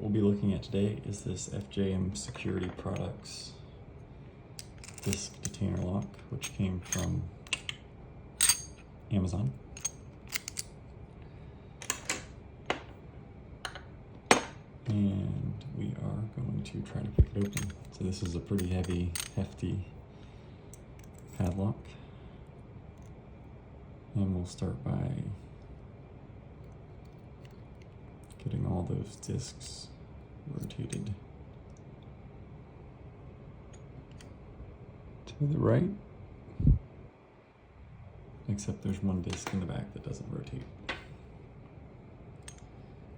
we'll be looking at today is this FJM Security Products disc detainer lock, which came from Amazon. And we are going to try to pick it open. So this is a pretty heavy, hefty padlock. And we'll start by getting all those discs rotated to the right, except there's one disc in the back that doesn't rotate.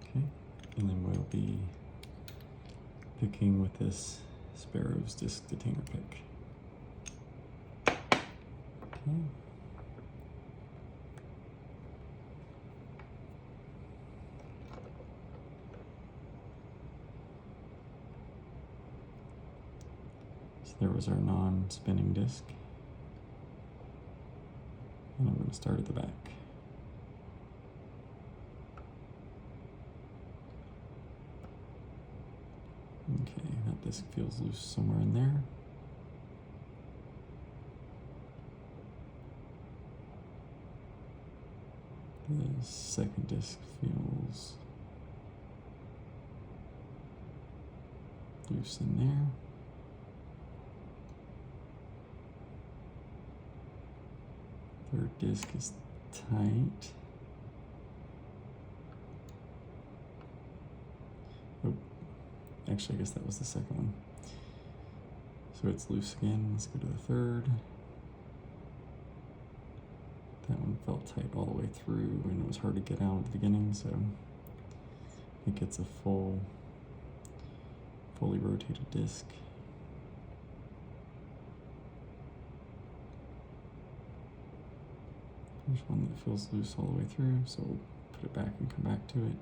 Okay, and then we'll be picking with this Sparrow's disc detainer pick. Okay. There was our non-spinning disc, and I'm going to start at the back. Okay, that disc feels loose somewhere in there. The second disc feels loose in there. Third disc is tight. Oh, actually, I guess that was the second one. So it's loose again. Let's go to the third. That one felt tight all the way through, and it was hard to get out at the beginning, so I think it's a fully rotated disc. There's one that feels loose all the way through, so we'll put it back and come back to it.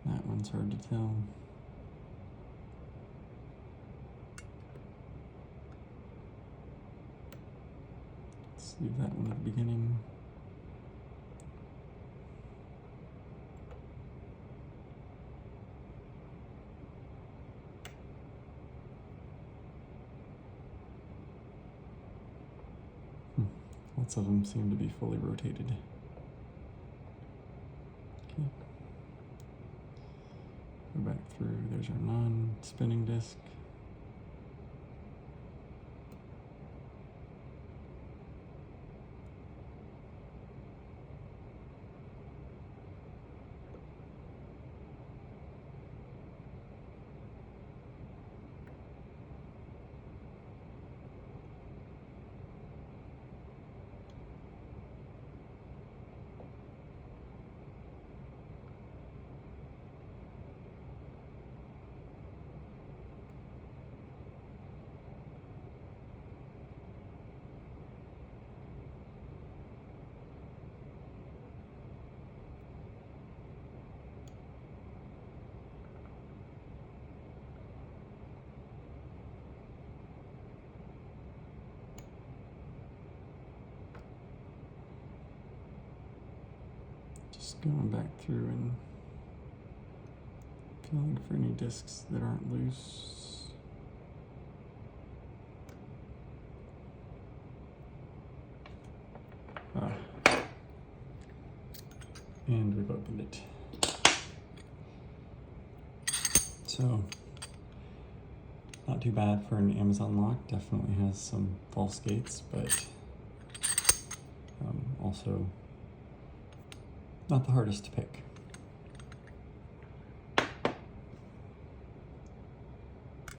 That one's hard to tell. Let's leave that one at the beginning. Lots of them seem to be fully rotated. Okay. Go back through, there's our non-spinning disc. Just going back through and feeling for any discs that aren't loose. And we've opened it. So, not too bad for an Amazon lock. Definitely has some false gates, but also not the hardest to pick.